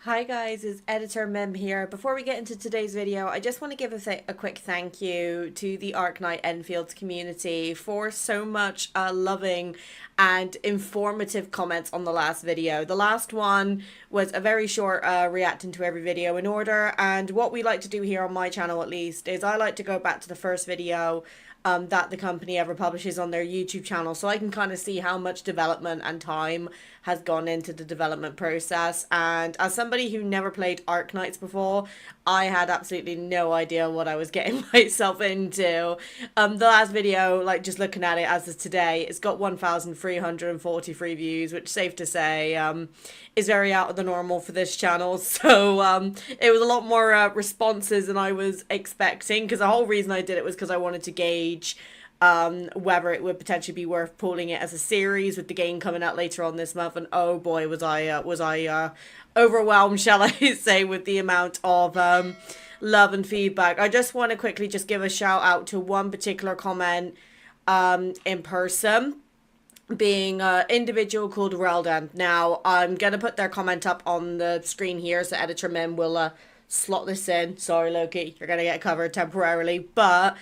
Hi guys, it's Editor Mim here. Before we get into today's video, I just want to give a quick thank you to the Arknights Endfield community for so much loving and informative comments on the last video. The last one was a very short reacting to every video in order, and what we like to do here on my channel at least is I like to go back to the first video that the company ever publishes on their YouTube channel, so I can kind of see how much development and time has gone into the development process. And as somebody who never played Arknights before, I had absolutely no idea what I was getting myself into. The last video, like just looking at it as of today, it's got 1,343 views, which safe to say is very out of the normal for this channel. So it was a lot more responses than I was expecting, because the whole reason I did it was because I wanted to gauge whether it would potentially be worth pulling it as a series with the game coming out later on this month. And oh boy, was I overwhelmed, shall I say, with the amount of love and feedback. I just want to quickly just give a shout out to one particular comment in person, being an individual called Reldan. Now, I'm going to put their comment up on the screen here, so Editor Mim will slot this in. Sorry, Loki, you're going to get covered temporarily. But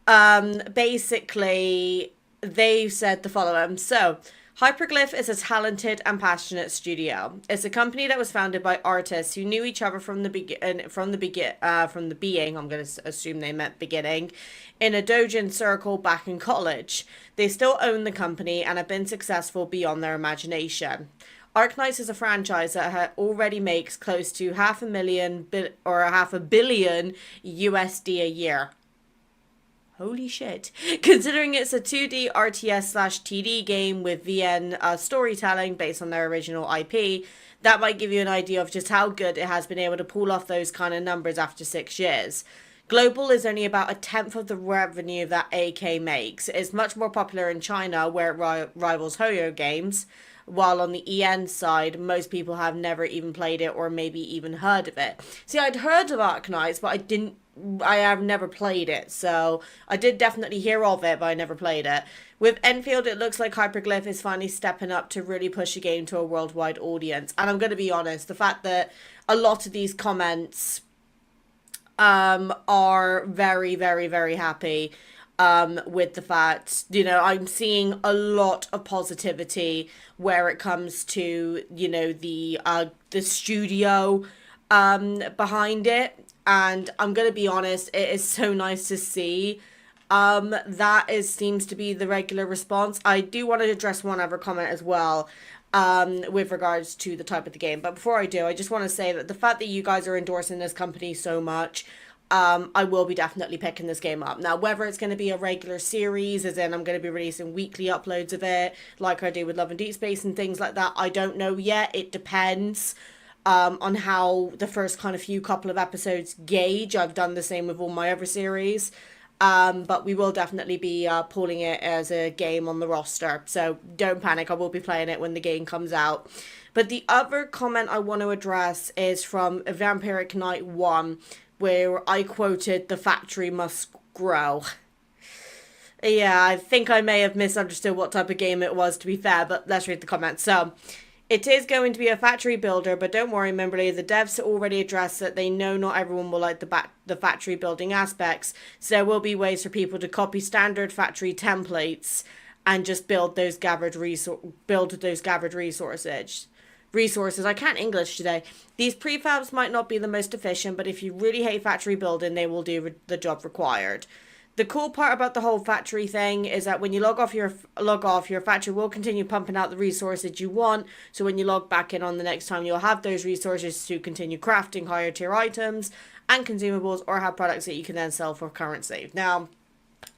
basically, they said the following. So, Hyperglyph is a talented and passionate studio. It's a company that was founded by artists who knew each other from the being. I'm going to assume they meant beginning, in a doujin circle back in college. They still own the company and have been successful beyond their imagination. Arknights is a franchise that already makes close to half a billion USD a year. Holy shit. Considering it's a 2D RTS/TD game with VN storytelling based on their original IP, that might give you an idea of just how good it has been able to pull off those kind of numbers after 6 years. Global is only about a tenth of the revenue that AK makes. It's much more popular in China, where it rivals Hoyo games, while on the EN side, most people have never even played it or maybe even heard of it. See, I'd heard of Arknights, but I have never played it, so I did definitely hear of it, but I never played it. With Enfield, it looks like Hyperglyph is finally stepping up to really push the game to a worldwide audience. And I'm going to be honest, the fact that a lot of these comments are very, very, very happy with the fact, I'm seeing a lot of positivity where it comes to, the studio behind it. And I'm going to be honest, it is so nice to see seems to be the regular response. I do want to address one other comment as well with regards to the type of the game. But before I do, I just want to say that the fact that you guys are endorsing this company so much, I will be definitely picking this game up. Now, whether it's going to be a regular series, as in I'm going to be releasing weekly uploads of it, like I do with Love and Deep Space and things like that, I don't know yet. It depends on how the first kind of few couple of episodes gauge. I've done the same with all my other series. But we will definitely be pulling it as a game on the roster. So don't panic, I will be playing it when the game comes out. But the other comment I want to address is from Vampiric Knight 1, where I quoted, "The factory must grow." Yeah, I think I may have misunderstood what type of game it was, to be fair, but let's read the comments. So, it is going to be a factory builder, but don't worry, Mimbie, the devs already addressed that they know not everyone will like the factory building aspects, so there will be ways for people to copy standard factory templates and just build those gathered resources. I can't English today. These prefabs might not be the most efficient, but if you really hate factory building, they will do the job required. The cool part about the whole factory thing is that when you log off, your factory will continue pumping out the resources you want. So when you log back in on the next time, you'll have those resources to continue crafting higher tier items and consumables, or have products that you can then sell for currency. Now,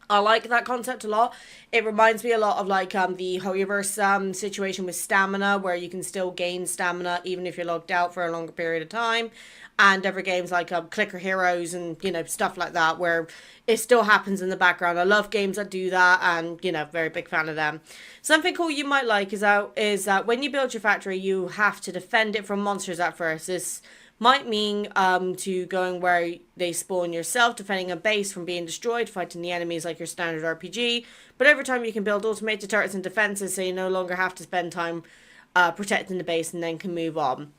I like that concept a lot. It reminds me a lot of like the Hoyoverse situation with stamina, where you can still gain stamina even if you're logged out for a longer period of time. And other games like Clicker Heroes and, stuff like that, where it still happens in the background. I love games that do that, and, very big fan of them. Something cool you might like is that when you build your factory, you have to defend it from monsters at first. This might mean to going where they spawn yourself, defending a base from being destroyed, fighting the enemies like your standard RPG. But over time, you can build automated turrets and defenses, so you no longer have to spend time protecting the base, and then can move on.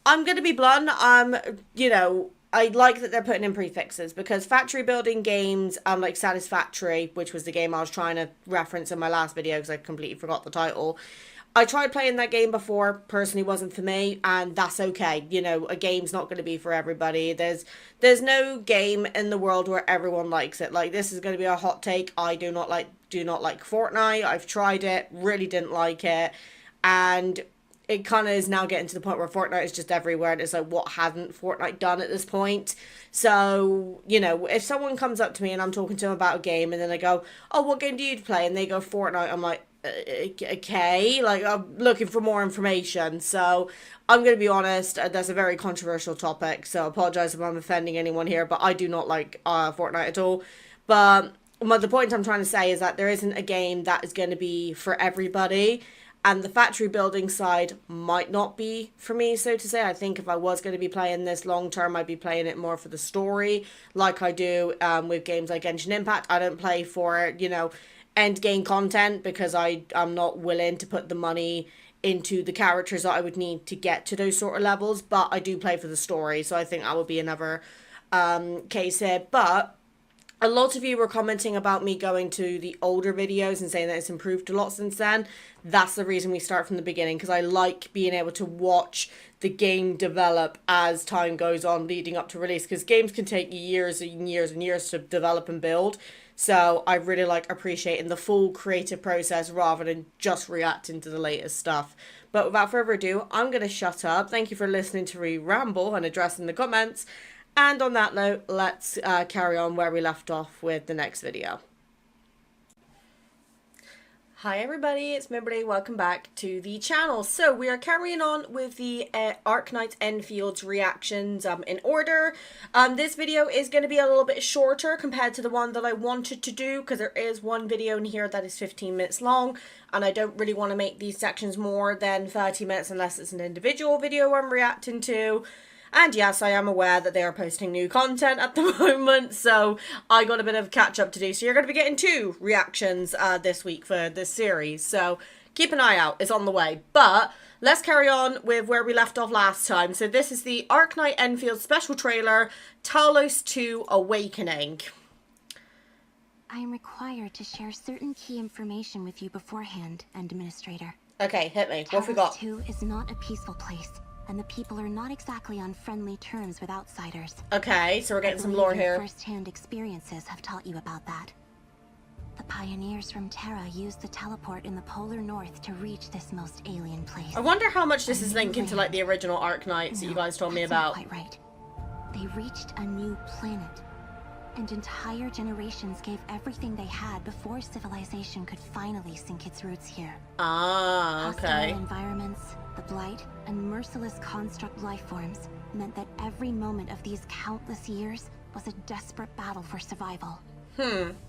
I'm going to be blunt. I like that they're putting in prefixes, because factory building games, like Satisfactory, which was the game I was trying to reference in my last video because I completely forgot the title. I tried playing that game before, personally wasn't for me, and that's okay. A game's not going to be for everybody. There's no game in the world where everyone likes it. Like, this is going to be a hot take. I do not like Fortnite. I've tried it, really didn't like it, and it kind of is now getting to the point where Fortnite is just everywhere, and it's like, what hasn't Fortnite done at this point? So, if someone comes up to me and I'm talking to them about a game, and then they go, oh, what game do you play? And they go, Fortnite. I'm like, okay, like, I'm looking for more information. So I'm going to be honest, that's a very controversial topic, so I apologize if I'm offending anyone here, but I do not like Fortnite at all. But the point I'm trying to say is that there isn't a game that is going to be for everybody, and the factory building side might not be for me, so to say. I think if I was going to be playing this long term, I'd be playing it more for the story, like I do with games like Genshin Impact. I don't play for, end game content, because I'm not willing to put the money into the characters that I would need to get to those sort of levels, but I do play for the story, so I think that would be another case here. But a lot of you were commenting about me going to the older videos and saying that it's improved a lot since then. That's the reason we start from the beginning, because I like being able to watch the game develop as time goes on leading up to release, because games can take years and years and years to develop and build. So I really like appreciating the full creative process rather than just reacting to the latest stuff. But without further ado, I'm going to shut up. Thank you for listening to me ramble and addressing the comments. And on that note, let's carry on where we left off with the next video. Hi everybody, it's Mimbie. Welcome back to the channel. So we are carrying on with the Arknights Endfield's reactions in order. This video is going to be a little bit shorter compared to the one that I wanted to do, because there is one video in here that is 15 minutes long, and I don't really want to make these sections more than 30 minutes unless it's an individual video I'm reacting to. And yes, I am aware that they are posting new content at the moment, so I got a bit of catch up to do. So you're going to be getting 2 reactions this week for this series, so keep an eye out, it's on the way. But let's carry on with where we left off last time. So this is the Arknights Endfield special trailer, Talos-II Awakening. I am required to share certain key information with you beforehand, Administrator. Okay, hit me. What have we got? Talos-II is not a peaceful place, and the people are not exactly on friendly terms with outsiders. Okay, so we're getting some lore here. First-hand experiences have taught you about that. The pioneers from Terra used the teleport in the polar north to reach this most alien place. I wonder how much this is linking to like the original Arknights that you guys told me about. Not quite right. They reached a new planet, and entire generations gave everything they had before civilization could finally sink its roots here. Ah, okay. Hostile environments, the blight, and merciless construct life forms meant that every moment of these countless years was a desperate battle for survival.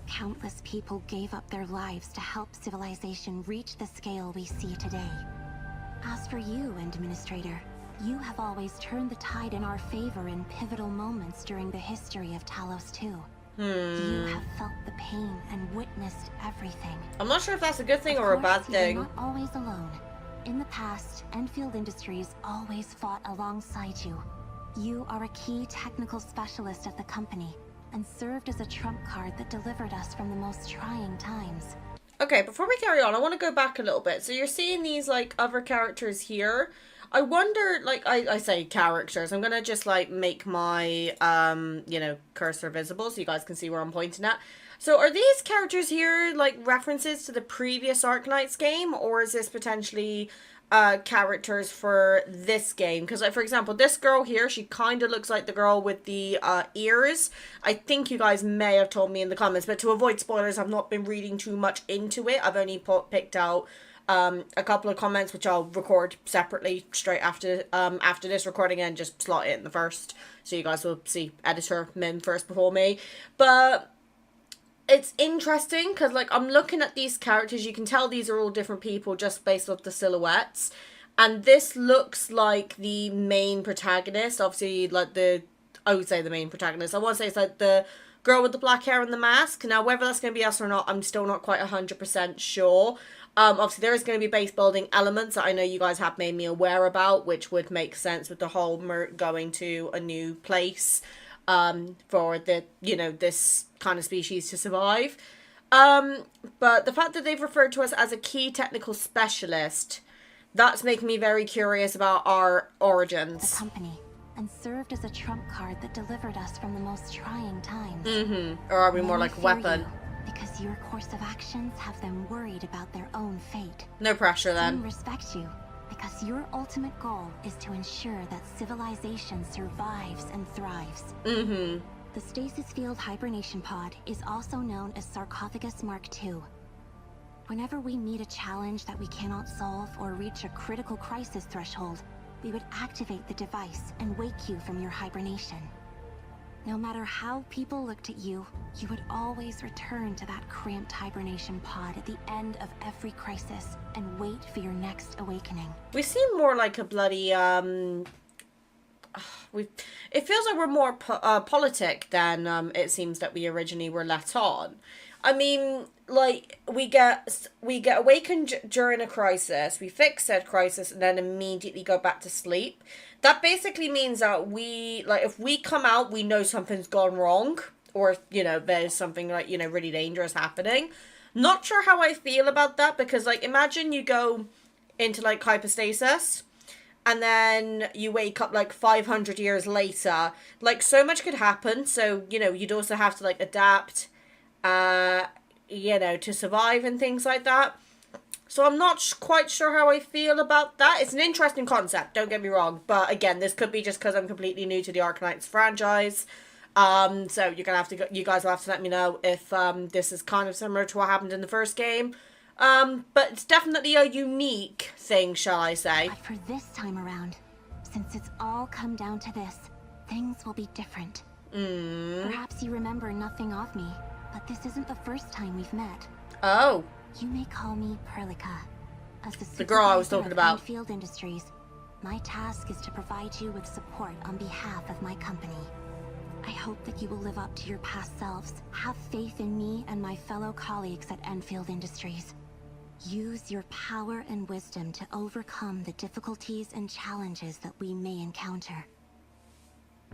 Countless people gave up their lives to help civilization reach the scale we see today. As for you, Administrator, you have always turned the tide in our favor in pivotal moments during the history of Talos-II. You have felt the pain and witnessed everything. I'm not sure if that's a good thing or a bad thing. You're not always alone. In the past, Enfield Industries always fought alongside you. You are a key technical specialist at the company, and served as a trump card that delivered us from the most trying times. Okay, before we carry on, I want to go back a little bit. So you're seeing these, like, other characters here. I wonder, like, I say characters. I'm going to just, like, make my, cursor visible so you guys can see where I'm pointing at. So are these characters here, like, references to the previous Arknights game? Or is this potentially characters for this game? Because, like, for example, this girl here, she kind of looks like the girl with the ears. I think you guys may have told me in the comments, but to avoid spoilers, I've not been reading too much into it. I've only picked out a couple of comments, which I'll record separately straight after this recording, and just slot it in the first, so you guys will see editor Mim first before me. But it's interesting because, like, I'm looking at these characters. You can tell these are all different people just based off the silhouettes. And this looks like the main protagonist. Obviously, like, I would say the main protagonist. I want to say it's like the girl with the black hair and the mask. Now, whether that's going to be us or not, I'm still not quite 100% sure. Obviously, there is going to be base building elements that I know you guys have made me aware about, which would make sense with the whole going to a new place for the, you know, this kind of species to survive. But the fact that they've referred to us as a key technical specialist, that's making me very curious about our origins. The company, and served as a trump card that delivered us from the most trying times. Or are we more Many like a fear weapon? you, because your course of actions have them worried about their own fate. No pressure Some then. respect you, because your ultimate goal is to ensure that civilization survives and thrives. The Stasis Field Hibernation Pod is also known as Sarcophagus Mark II. Whenever we meet a challenge that we cannot solve or reach a critical crisis threshold, we would activate the device and wake you from your hibernation. No matter how people looked at you, you would always return to that cramped hibernation pod at the end of every crisis and wait for your next awakening. We seem more like a bloody, it feels like we're more politic than it seems that we originally were let on. I mean, like, we get awakened during a crisis, we fix said crisis, and then immediately go back to sleep. That basically means that we, like, if we come out, we know something's gone wrong, or, you know, there's something, like, you know, really dangerous happening. Not sure how I feel about that, because, like, imagine you go into, like, hypostasis, and then you wake up, like, 500 years later. Like, so much could happen, so, you know, you'd also have to, like, adapt, you know, to survive and things like that. So I'm not quite sure how I feel about that. It's an interesting concept, don't get me wrong. But again, this could be just because I'm completely new to the Arknights franchise. So you're gonna have to you guys will have to let me know if this is kind of similar to what happened in the first game. But it's definitely a unique thing, shall I say. But for this time around, since it's all come down to this, things will be different. Perhaps you remember nothing of me, but this isn't the first time we've met. Oh. You may call me Perlica. As The girl I was talking about. Endfield Industries, my task is to provide you with support on behalf of my company. I hope that you will live up to your past selves, have faith in me and my fellow colleagues at Endfield Industries. Use your power and wisdom to overcome the difficulties and challenges that we may encounter.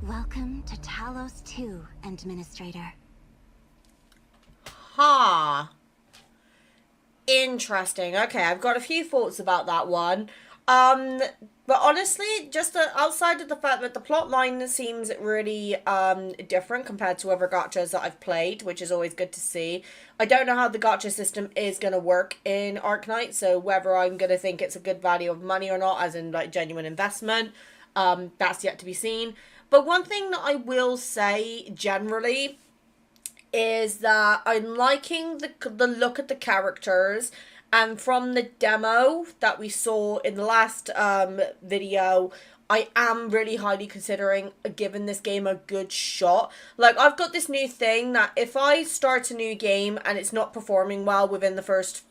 Welcome to Talos-II, Administrator. Ha. Interesting. Okay, I've got a few thoughts about that one. But honestly, just outside of the fact that the plot line seems really different compared to other gachas that I've played, which is always good to see. I don't know how the gacha system is going to work in Arknight, so whether I'm going to think it's a good value of money or not, as in like genuine investment, that's yet to be seen. But one thing that I will say generally is that I'm liking the look at the characters, and from the demo that we saw in the last video, I am really highly considering giving this game a good shot. Like, I've got this new thing that if I start a new game and it's not performing well within the first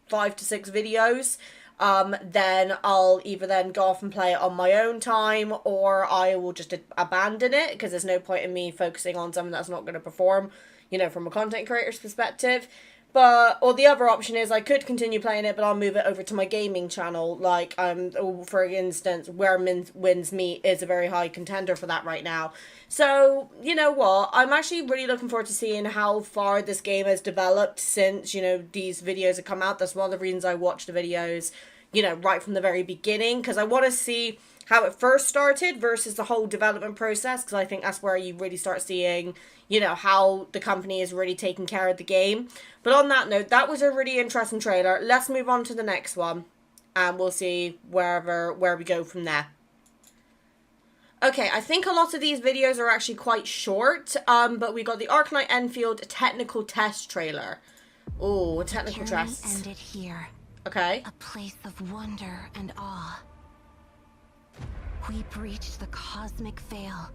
5 to 6 videos, then I'll either then go off and play it on my own time, or I will just abandon it, because there's no point in me focusing on something that's not going to perform, you know, from a content creator's perspective. But, or the other option is I could continue playing it, but I'll move it over to my gaming channel. Like, for instance, Where Winds Meet is a very high contender for that right now. So, you know what? I'm actually really looking forward to seeing how far this game has developed since, you know, these videos have come out. That's one of the reasons I watch the videos, you know, right from the very beginning, because I want to see how it first started versus the whole development process, because I think that's where you really start seeing, you know, how the company is really taking care of the game. But on that note, that was a really interesting trailer. Let's move on to the next one, and we'll see where we go from there. Okay, I think a lot of these videos are actually quite short, but we got the Arknights Endfield technical test trailer. Oh, technical test. Ended here. Okay. A place of wonder and awe. We breached the cosmic veil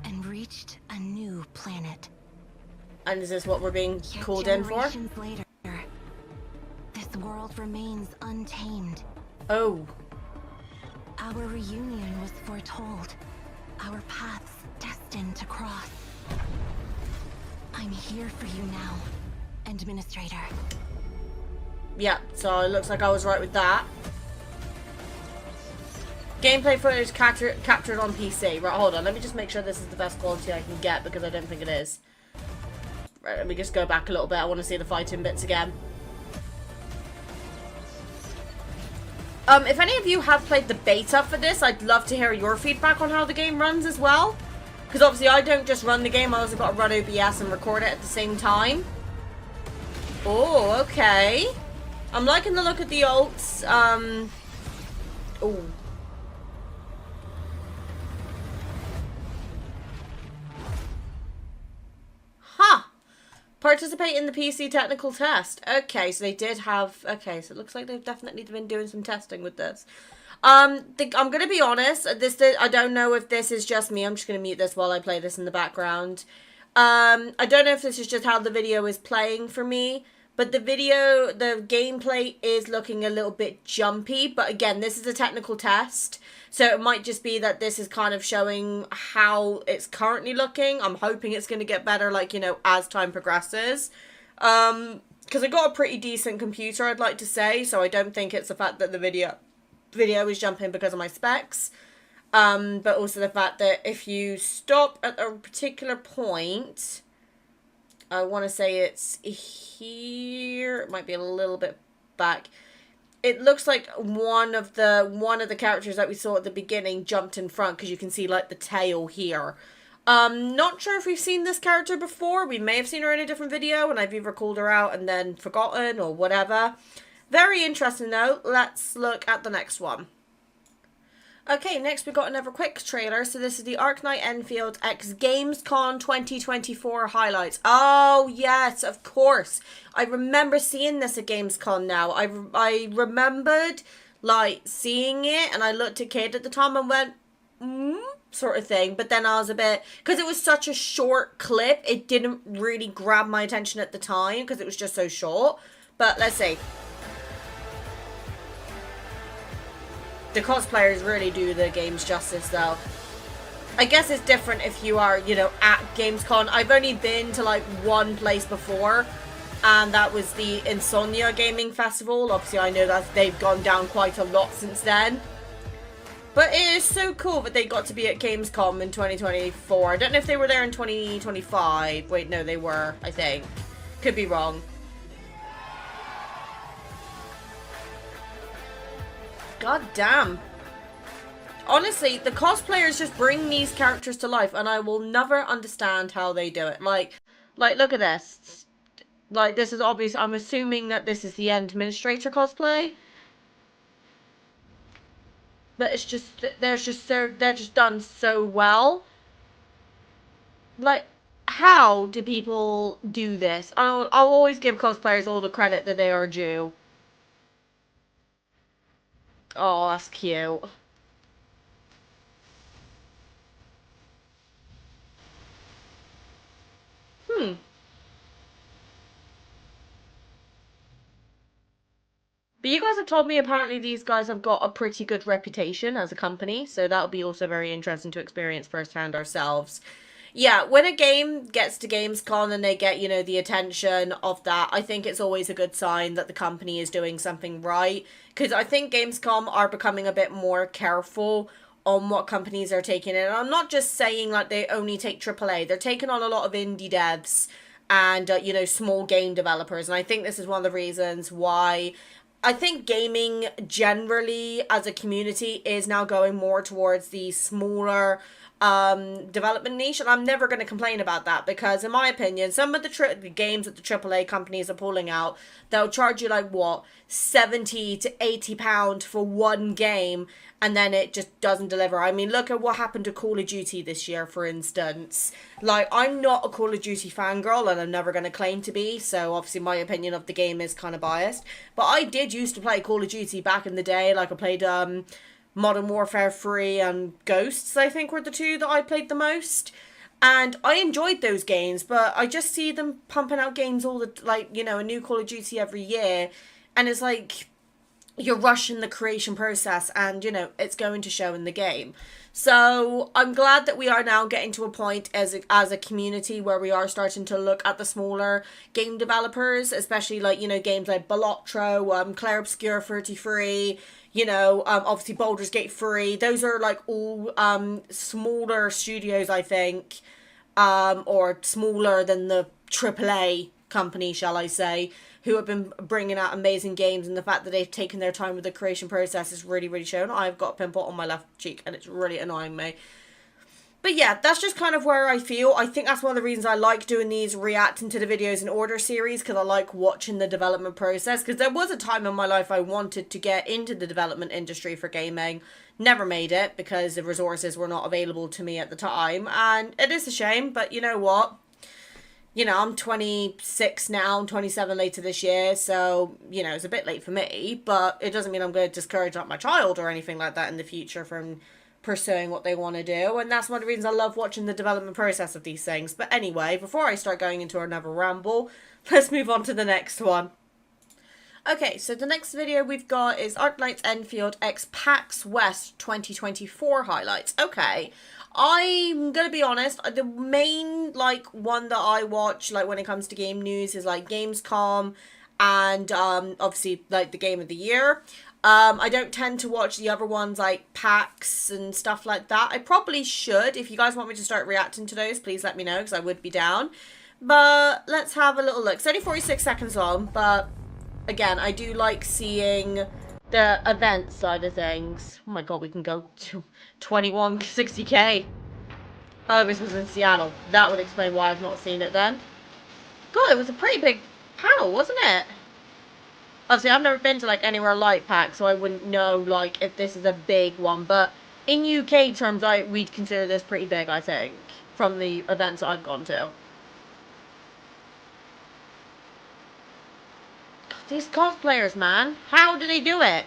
and reached a new planet. And is this what we're being Yet called in for? generations later, this world remains untamed. Oh. Our reunion was foretold. Our paths destined to cross. I'm here for you now, Administrator. Yeah, so it looks like I was right with that. Gameplay footage captured on PC. Right, hold on. Let me just make sure this is the best quality I can get, because I don't think it is. Right, let me just go back a little bit. I want to see the fighting bits again. If any of you have played the beta for this, I'd love to hear your feedback on how the game runs as well. Because obviously I don't just run the game, I also got to run OBS and record it at the same time. Oh, okay. I'm liking the look of the ults. Oh. Huh. Participate in the PC technical test. Okay, so they did have... Okay, so it looks like they've definitely been doing some testing with this. I'm going to be honest. I don't know if this is just me. I'm just going to mute this while I play this in the background. I don't know if this is just how the video is playing for me. But the gameplay is looking a little bit jumpy. But again, this is a technical test. So it might just be that this is kind of showing how it's currently looking. I'm hoping it's going to get better, like, you know, as time progresses. Because I got a pretty decent computer, I'd like to say. So I don't think it's the fact that the video is jumping because of my specs. But also the fact that if you stop at a particular point... I want to say it's here. It might be a little bit back. It looks like one of the characters that we saw at the beginning jumped in front, because you can see like the tail here. Not sure if we've seen this character before. We may have seen her in a different video and I've either called her out and then forgotten or whatever. Very interesting though. Let's look at the next one. Okay, next we got another quick trailer. So this is the Arknights Endfield X Gamescom 2024 highlights. Oh, yes, of course. I remember seeing this at Gamescom now. I remembered, like, seeing it, and I looked at Kate at the time and went, sort of thing. But then I was a bit... Because it was such a short clip, it didn't really grab my attention at the time, because it was just so short. But let's see. The cosplayers really do the games justice, though. I guess it's different if you are, you know, at Gamescom. I've only been to, like, one place before, and that was the Insomnia Gaming Festival. Obviously, I know that they've gone down quite a lot since then. But it is so cool that they got to be at Gamescom in 2024. I don't know if they were there in 2025. Wait, no, they were, I think. Could be wrong. God damn. Honestly, the cosplayers just bring these characters to life, and I will never understand how they do it. Like, look at this. Like, this is obvious. I'm assuming that this is the Administrator cosplay. But it's just, they're just done so well. Like, how do people do this? I'll always give cosplayers all the credit that they are due. Oh, that's cute. But you guys have told me apparently these guys have got a pretty good reputation as a company, so that'll be also very interesting to experience firsthand ourselves. Yeah, when a game gets to Gamescom and they get, you know, the attention of that, I think it's always a good sign that the company is doing something right. Because I think Gamescom are becoming a bit more careful on what companies are taking in. And I'm not just saying like they only take AAA. They're taking on a lot of indie devs and, you know, small game developers. And I think this is one of the reasons why I think gaming generally as a community is now going more towards the smaller development niche, and I'm never going to complain about that, because in my opinion, some of the games that the AAA companies are pulling out, they'll charge you like what, 70 to 80 pounds for one game, and then it just doesn't deliver. I mean, look at what happened to Call of Duty this year, for instance. Like, I'm not a Call of Duty fangirl, and I'm never going to claim to be, so obviously my opinion of the game is kind of biased, but I did used to play Call of Duty back in the day. Like, I played Modern Warfare 3 and Ghosts, I think, were the two that I played the most. And I enjoyed those games, but I just see them pumping out games all the, like, you know, a new Call of Duty every year. And it's like, you're rushing the creation process, and you know it's going to show in the game. So I'm glad that we are now getting to a point as a community where we are starting to look at the smaller game developers, especially like, you know, games like Balotro, Claire Obscure 33, you know, obviously Baldur's Gate 3. Those are like all smaller studios, I think, or smaller than the AAA company, shall I say, who have been bringing out amazing games, and the fact that they've taken their time with the creation process is really, really shown. I've got a pimple on my left cheek, and it's really annoying me. But yeah, that's just kind of where I feel. I think that's one of the reasons I like doing these reacting to the videos in order series, because I like watching the development process. Because there was a time in my life I wanted to get into the development industry for gaming. Never made it because the resources were not available to me at the time. And it is a shame, but you know what? You know, I'm 26 now, I'm 27 later this year, so, you know, it's a bit late for me, but it doesn't mean I'm going to discourage like my child or anything like that in the future from pursuing what they want to do, and that's one of the reasons I love watching the development process of these things. But anyway, before I start going into another ramble, let's move on to the next one. Okay, so the next video we've got is Arknights Endfield x PAX West 2024 highlights. Okay, I'm gonna be honest, the main, like, one that I watch, like, when it comes to game news is, like, Gamescom and, obviously, like, the Game of the Year. I don't tend to watch the other ones, like, PAX and stuff like that. I probably should. If you guys want me to start reacting to those, please let me know, because I would be down. But let's have a little look. It's only 46 seconds long, but again, I do like seeing the event side of things. Oh my god, we can go to 2160k. Oh, this was in Seattle. That would explain why I've not seen it then. God, it was a pretty big panel, wasn't it? Obviously, I've never been to like anywhere like PAX, so I wouldn't know like if this is a big one. But in UK terms, we'd consider this pretty big, I think, from the events I've gone to. These cosplayers, man. How do they do it?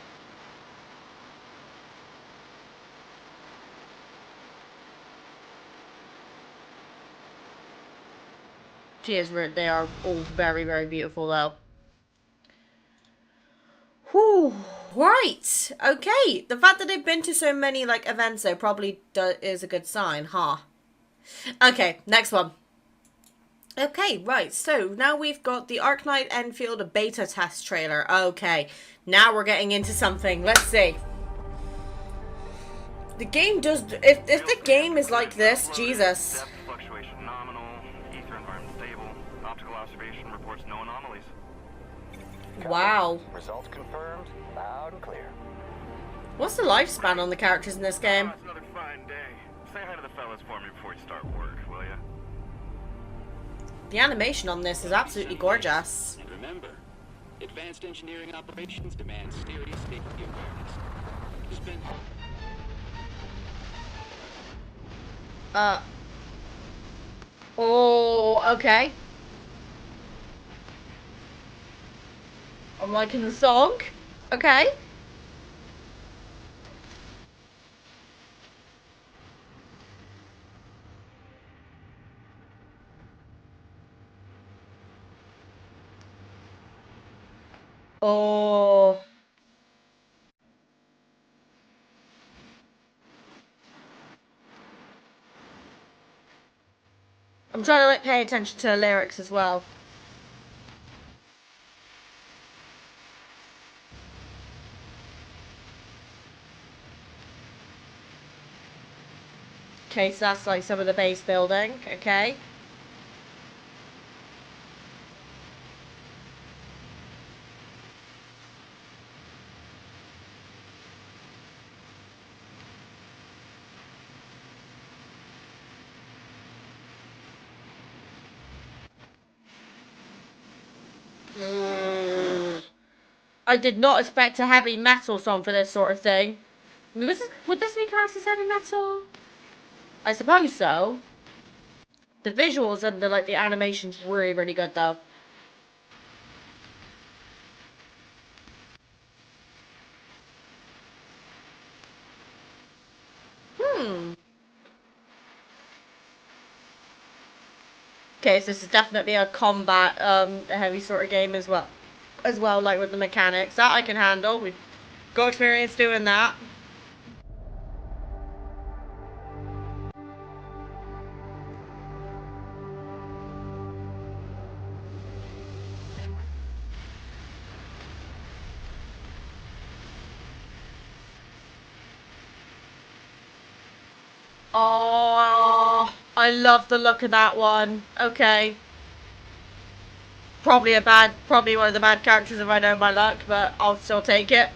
They are all very, very beautiful, though. Whew. Right. Okay. The fact that they've been to so many, like, events, though, probably is a good sign, huh? Okay, next one. Okay, right, so now we've got the Arknights Endfield beta test trailer. Okay, now we're getting into something. Let's see. The game does... If the game is like this, Jesus. Depth fluctuation nominal, ether environment stable, optical observation reports no anomalies. Wow. Results confirmed, loud and clear. What's the lifespan on the characters in this game? It's another fine day. Say hi to the fellas for me before you start work, will ya? The animation on this is absolutely gorgeous. And remember, advanced engineering operations demand serious safety awareness. It's been... Oh, okay. I'm liking the song. Okay. Oh. I'm trying to like pay attention to the lyrics as well. Okay, so that's like some of the base building, okay. I did not expect a heavy metal song for this sort of thing. Would this be classed as heavy metal? I suppose so. The visuals and the animation's really, really good though. Okay, so this is definitely a combat, heavy sort of game as well. As well, like with the mechanics. That I can handle. got experience doing that. Oh, I love the look of that one. Okay. Probably one of the bad characters if I know my luck, but I'll still take it.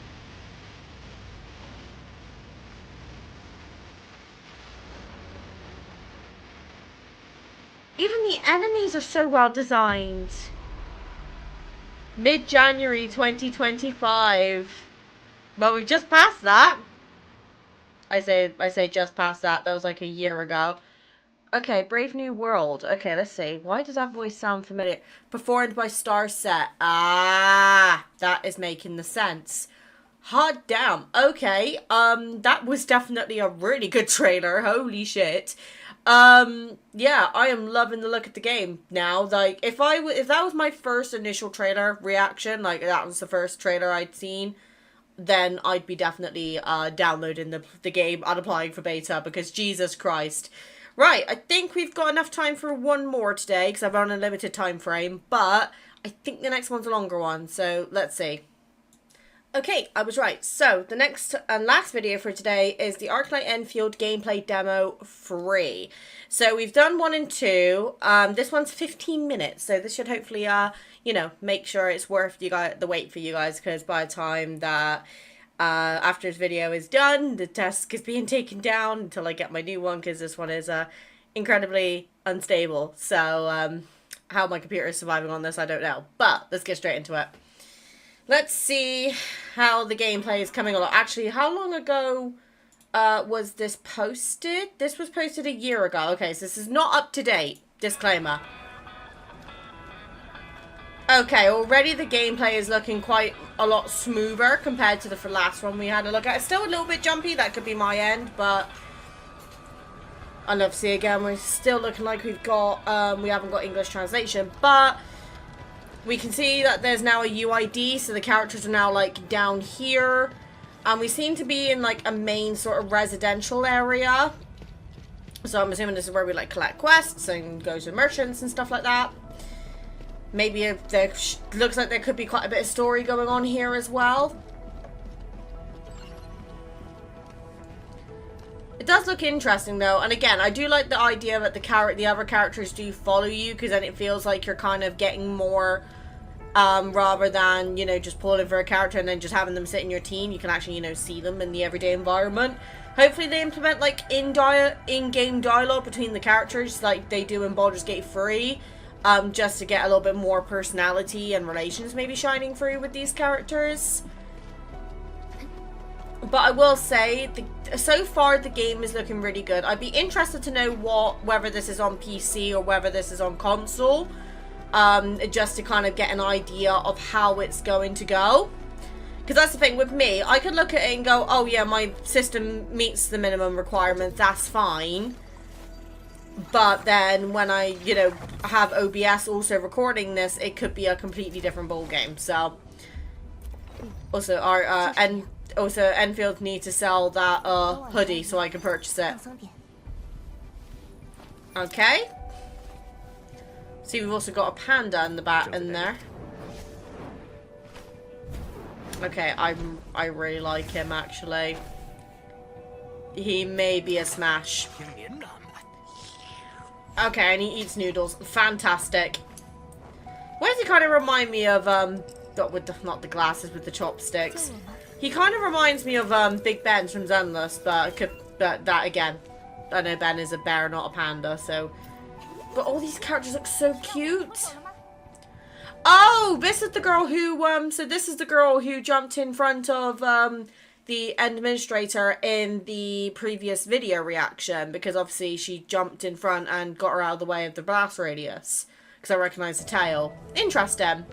Even the enemies are so well designed. Mid-January 2025. But we've just passed that. I say just past that. That was like a year ago. Okay, Brave New World. Okay, let's see. Why does that voice sound familiar? Performed by Starset. Ah, that is making the sense. Hot damn. Okay. That was definitely a really good trailer. Holy shit. Yeah, I am loving the look of the game now. Like, if that was my first initial trailer reaction, like that was the first trailer I'd seen, then I'd be definitely downloading the game and applying for beta, because Jesus Christ. Right, I think we've got enough time for one more today, because I've run a limited time frame, but I think the next one's a longer one, so let's see. Okay, I was right. So, the next and last video for today is the Arknights Endfield gameplay demo free. So, we've done 1 and 2. This one's 15 minutes, so this should hopefully, you know, make sure it's worth you guys the wait for you guys, because by the time that after this video is done, the task is being taken down until I get my new one, because this one is incredibly unstable. So, how my computer is surviving on this, I don't know. But, let's get straight into it. Let's see how the gameplay is coming along. Actually, how long ago was this posted? This was posted a year ago. Okay, so this is not up to date. Disclaimer. Okay, already the gameplay is looking quite a lot smoother compared to the last one we had a look at. It's still a little bit jumpy. That could be my end, but I love to see again. We're still looking like we've got, we haven't got English translation, but we can see that there's now a UID, so the characters are now, like, down here. And we seem to be in, like, a main sort of residential area. So I'm assuming this is where we, like, collect quests and go to merchants and stuff like that. Maybe if there looks like there could be quite a bit of story going on here as well. It does look interesting, though. And again, I do like the idea that the other characters do follow you, because then it feels like you're kind of getting more, rather than, you know, just pulling for a character and then just having them sit in your team. You can actually, you know, see them in the everyday environment. Hopefully they implement, like, in-game dialogue between the characters, like they do in Baldur's Gate 3, just to get a little bit more personality and relations maybe shining through with these characters. But I will say, so far the game is looking really good. I'd be interested to know whether this is on PC or whether this is on console, just to kind of get an idea of how it's going to go. Because that's the thing with me, I could look at it and go, oh yeah, my system meets the minimum requirements, that's fine. But then when I, you know, have OBS also recording this, it could be a completely different ball game. So, also Also, Enfield need to sell that hoodie so I can purchase it. Okay. See, we've also got a panda in the back in there. Okay, I really like him actually. He may be a smash. Okay, and he eats noodles. Fantastic. Why does he kind of remind me of not the glasses, with the chopsticks? He kind of reminds me of Big Ben from Zenless, but that again, I know Ben is a bear, not a panda, so. But all these characters look so cute. Oh, this is the girl who so this is the girl who jumped in front of the administrator in the previous video reaction, because obviously she jumped in front and got her out of the way of the blast radius. Because I recognise the tail. Interesting.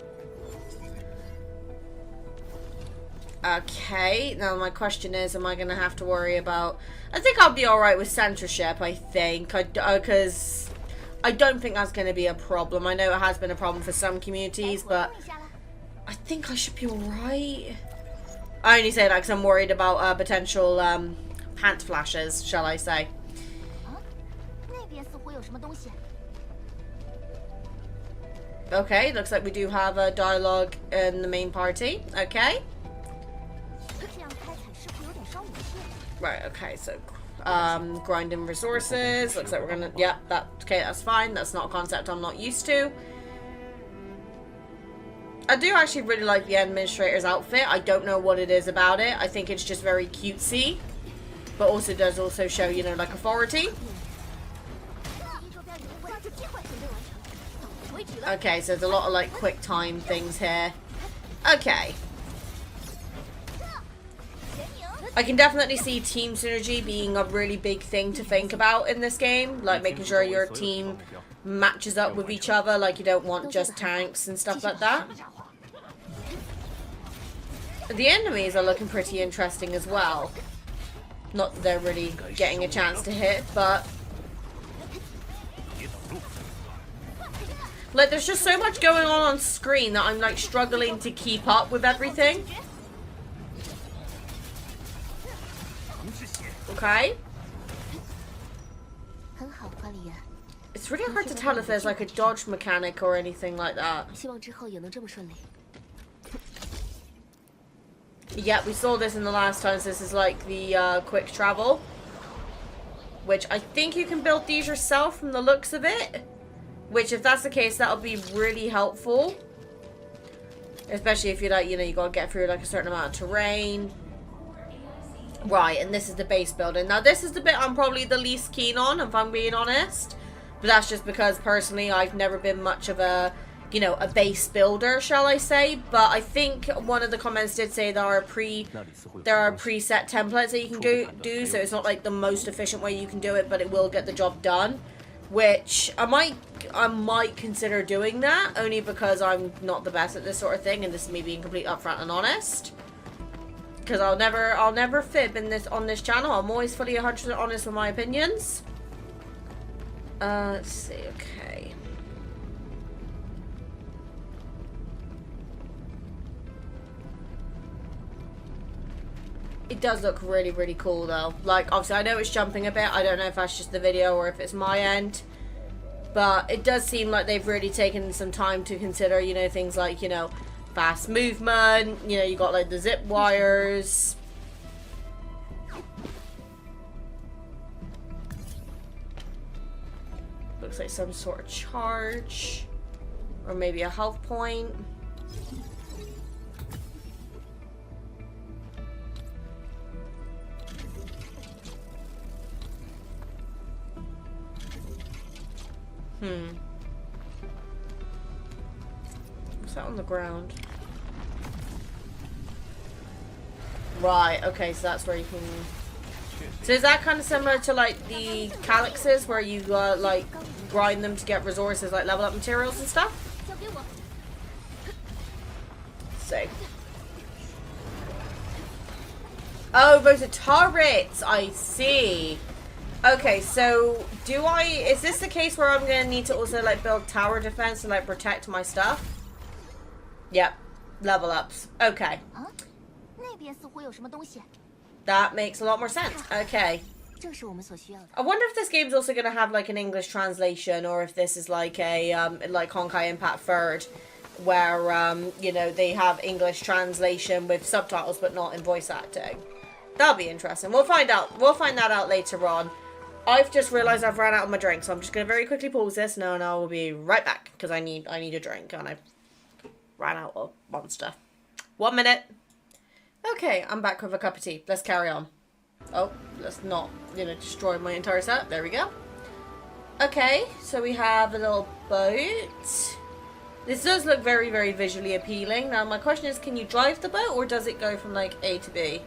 Okay, now my question is, am I going to have to worry about... I think I'll be alright with censorship, I think. Because I don't think that's going to be a problem. I know it has been a problem for some communities, but I think I should be alright. I only say that because I'm worried about potential pant flashes, shall I say. Okay, looks like we do have a dialogue in the main party. Okay. Right, okay, so grinding resources. Looks like we're gonna, yeah, okay, that's fine. That's not a concept I'm not used to. I do actually really like the administrator's outfit. I don't know what it is about it. I think it's just very cutesy, but also does also show, you know, like authority. Okay, so there's a lot of like quick time things here. Okay. I can definitely see team synergy being a really big thing to think about in this game. Like making sure your team matches up with each other. Like you don't want just tanks and stuff like that. The enemies are looking pretty interesting as well. Not that they're really getting a chance to hit, but... like, there's just so much going on screen that I'm, like, struggling to keep up with everything. Okay. It's really hard to tell if there's, like, a dodge mechanic or anything like that. Yeah, we saw this in the last time, so this is, like, the quick travel. Which I think you can build these yourself from the looks of it. Which, if that's the case, that'll be really helpful. Especially if you're like, you know, you gotta get through like a certain amount of terrain. Right, and this is the base building. Now, this is the bit I'm probably the least keen on, if I'm being honest. But that's just because, personally, I've never been much of a, you know, a base builder, shall I say. But I think one of the comments did say there are preset templates that you can do. So it's not like the most efficient way you can do it, but it will get the job done. Which I might consider doing that, only because I'm not the best at this sort of thing, and this is me being completely upfront and honest. Because I'll never fib on this channel. I'm always fully 100% honest with my opinions. Let's see. Okay. It does look really, really cool, though. Like, obviously, I know it's jumping a bit. I don't know if that's just the video or if it's my end. But it does seem like they've really taken some time to consider, you know, things like, you know, fast movement. You know, you got, like, the zip wires. Looks like some sort of charge. Or maybe a health point. What's that on the ground? Right, okay, so that's where you can... So is that kind of similar to, like, the calyxes, where you, like, grind them to get resources, like level up materials and stuff? So. Oh, those are turrets! I see. Okay, so is this the case where I'm going to need to also, like, build tower defense to, like, protect my stuff? Yep. Level ups. Okay. That makes a lot more sense. Okay. I wonder if this game's also going to have, like, an English translation, or if this is, like, a, like, Honkai Impact 3rd, where, you know, they have English translation with subtitles, but not in voice acting. That'll be interesting. We'll find out. We'll find that out later on. I've just realised I've run out of my drink, so I'm just going to very quickly pause this. No, and I will be right back, because I need a drink, and I ran out of monster. 1 minute. Okay, I'm back with a cup of tea. Let's carry on. Oh, let's not, you know, destroy my entire set. There we go. Okay, so we have a little boat. This does look very, very visually appealing. Now, my question is, can you drive the boat, or does it go from, like, A to B?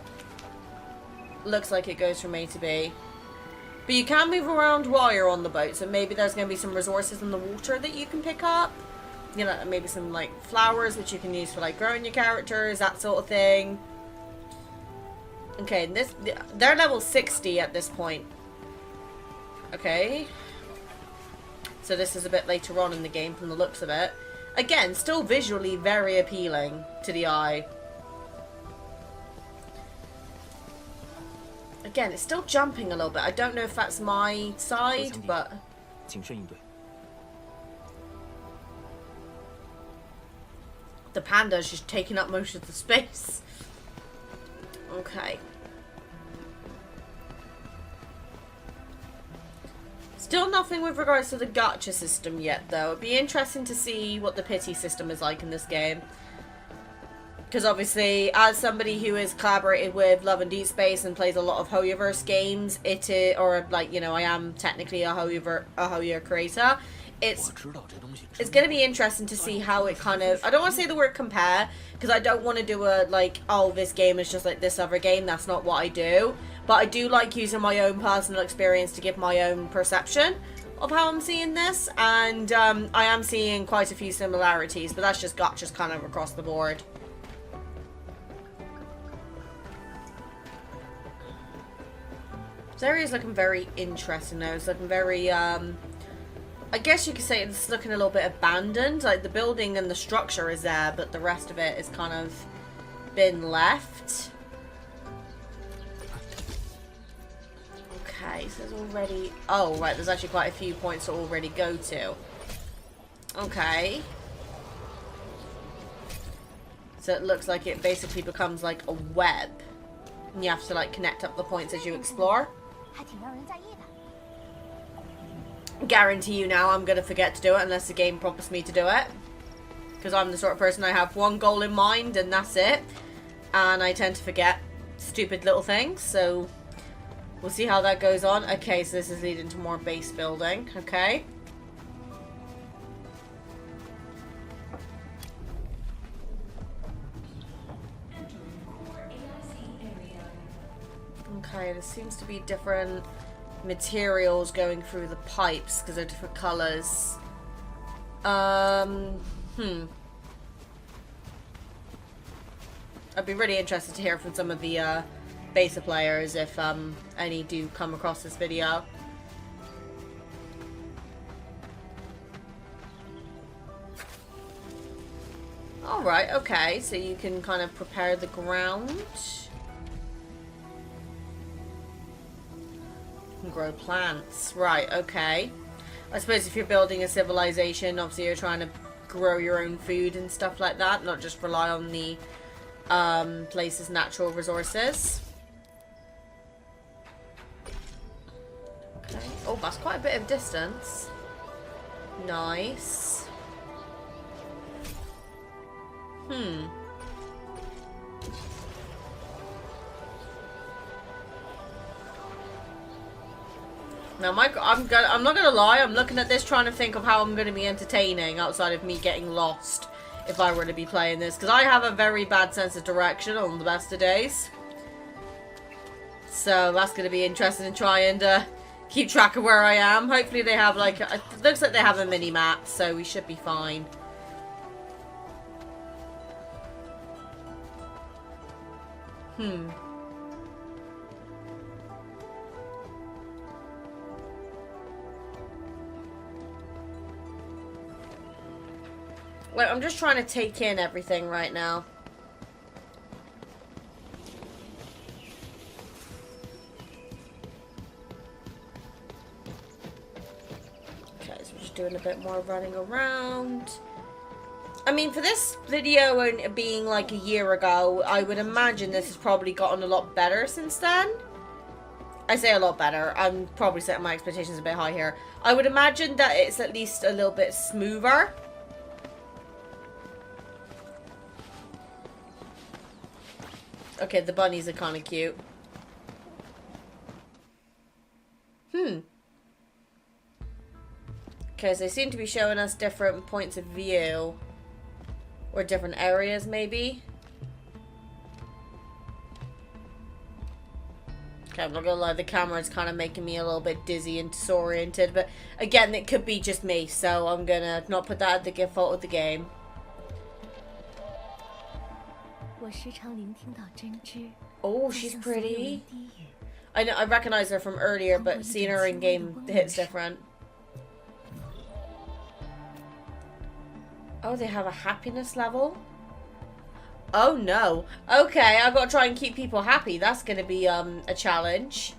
Looks like it goes from A to B. But you can move around while you're on the boat, so maybe there's going to be some resources in the water that you can pick up. You know, maybe some, like, flowers, which you can use for, like, growing your characters, that sort of thing. Okay, they're level 60 at this point. Okay. So this is a bit later on in the game from the looks of it. Again, still visually very appealing to the eye. Again, it's still jumping a little bit. I don't know if that's my side, but... 谨慎应对。 The panda's just taking up most of the space. Okay. Still nothing with regards to the gacha system yet, though. It'd be interesting to see what the pity system is like in this game. Because obviously, as somebody who has collaborated with Love and Deep Space and plays a lot of Hoyoverse games, it is, or like, you know, I am technically a Hoyo creator. It's going to be interesting to see how it kind of... I don't want to say the word compare, because I don't want to do a, like, oh, this game is just like this other game. That's not what I do. But I do like using my own personal experience to give my own perception of how I'm seeing this. And I am seeing quite a few similarities, but that's just gachas kind of across the board. This area is looking very interesting though. It's looking very... I guess you could say it's looking a little bit abandoned. Like, the building and the structure is there, but the rest of it is kind of been left. Okay, so there's already... Oh, right, there's actually quite a few points to already go to. Okay. So it looks like it basically becomes like a web. And you have to, like, connect up the points as you explore. Guarantee you now I'm gonna forget to do it unless the game prompts me to do it, because I'm the sort of person, I have one goal in mind and that's it, and I tend to forget stupid little things, so we'll see how that goes on. Okay, so this is leading to more base building. Okay, okay, there seems to be different materials going through the pipes because they're different colors. I'd be really interested to hear from some of the beta players if any do come across this video. Alright, okay, so you can kind of prepare the ground. Grow plants. Right, okay. I suppose if you're building a civilization, obviously you're trying to grow your own food and stuff like that, not just rely on the place's natural resources. Okay. Oh, that's quite a bit of distance. Nice. Now, I'm not gonna lie, I'm looking at this trying to think of how I'm gonna be entertaining outside of me getting lost if I were to be playing this, because I have a very bad sense of direction on the best of days. So that's gonna be interesting to try and keep track of where I am. Hopefully they have like, it looks like they have a mini map, so we should be fine. Like, I'm just trying to take in everything right now. Okay, so we're just doing a bit more running around. I mean, for this video and being like a year ago, I would imagine this has probably gotten a lot better since then. I say a lot better. I'm probably setting my expectations a bit high here. I would imagine that it's at least a little bit smoother. Okay, the bunnies are kind of cute. Okay, so they seem to be showing us different points of view. Or different areas, maybe. Okay, I'm not gonna lie, the camera's kind of making me a little bit dizzy and disoriented. But again, it could be just me, so I'm gonna not put that at the fault of the game. Oh, she's pretty. I know, I recognize her from earlier, but seeing her in game hits different. Oh, they have a happiness level. Oh no. Okay, I've got to try and keep people happy. That's going to be a challenge.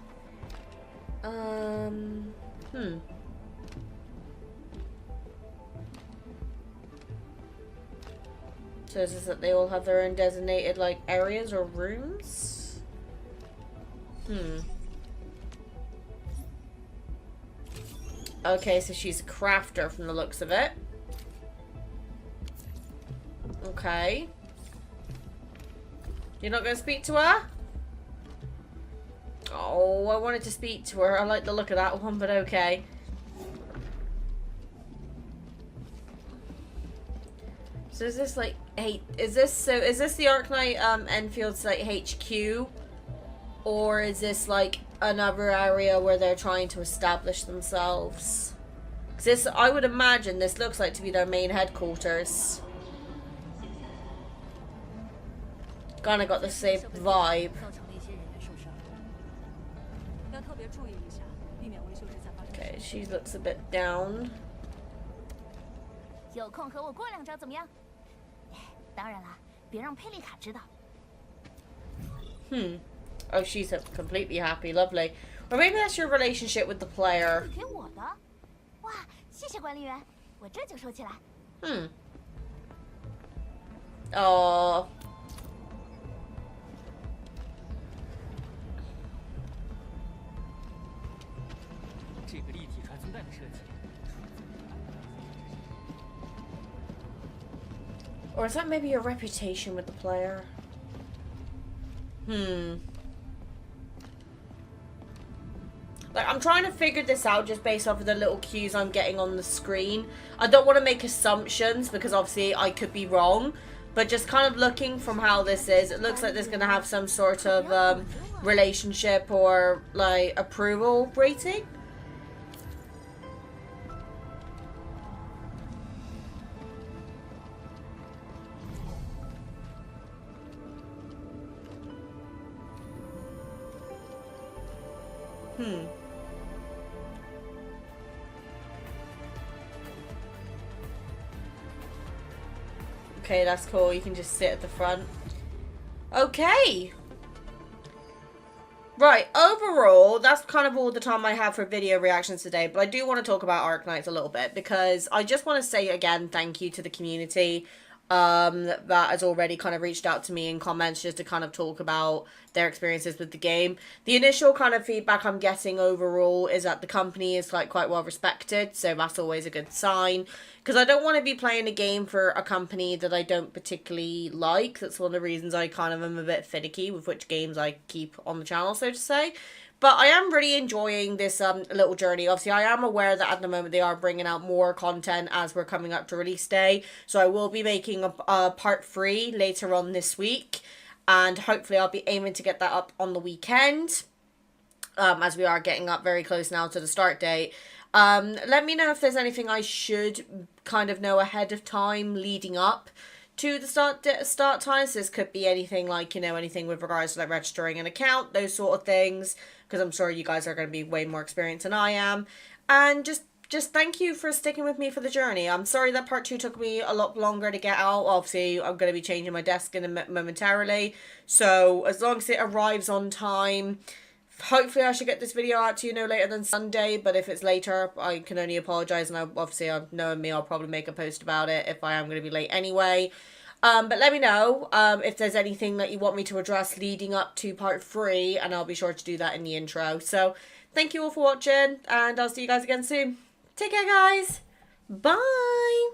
So is this that they all have their own designated, like, areas or rooms? Okay, so she's a crafter from the looks of it. Okay. You're not going to speak to her? Oh, I wanted to speak to her. I like the look of that one, but okay. So is this like, hey, is this the Arknight Enfield's like HQ? Or is this like another area where they're trying to establish themselves? 'Cause this, I would imagine this looks like to be their main headquarters. Kinda got the same vibe. Okay, she looks a bit down. 有空和我过两招怎么样？当然啦，别让佩丽卡知道。Oh, she's completely happy. Lovely. Or maybe that's your relationship with the player. 给我的。哇，谢谢管理员，我这就收起来。Oh. 这个立体传送带的设计。 Or is that maybe your reputation with the player? Like, I'm trying to figure this out just based off of the little cues I'm getting on the screen. I don't want to make assumptions because obviously I could be wrong. But just kind of looking from how this is, it looks like there's going to have some sort of relationship or, like, approval rating. Okay, that's cool. You can just sit at the front. Okay. Right, overall, that's kind of all the time I have for video reactions today, but I do want to talk about Arknights a little bit, because I just want to say again thank you to the community that has already kind of reached out to me in comments just to kind of talk about their experiences with the game. The initial kind of feedback I'm getting overall is that the company is like quite well respected, so that's always a good sign, because I don't want to be playing a game for a company that I don't particularly like. That's one of the reasons I kind of am a bit finicky with which games I keep on the channel, so to say. But I am really enjoying this little journey. Obviously, I am aware that at the moment they are bringing out more content as we're coming up to release day. So I will be making a part 3 later on this week. And hopefully I'll be aiming to get that up on the weekend. As we are getting up very close now to the start date. Let me know if there's anything I should kind of know ahead of time leading up to the start times. This could be anything like, you know, anything with regards to like registering an account, those sort of things, because I'm sure you guys are going to be way more experienced than I am. And just thank you for sticking with me for the journey. I'm sorry that part 2 took me a lot longer to get out. Obviously, I'm going to be changing my desk in momentarily, so as long as it arrives on time, hopefully I should get this video out to you no later than Sunday. But if it's later, I can only apologise, and obviously, knowing me, I'll probably make a post about it if I am going to be late anyway. But let me know if there's anything that you want me to address leading up to part 3, and I'll be sure to do that in the intro. So thank you all for watching, and I'll see you guys again soon. Take care, guys. Bye.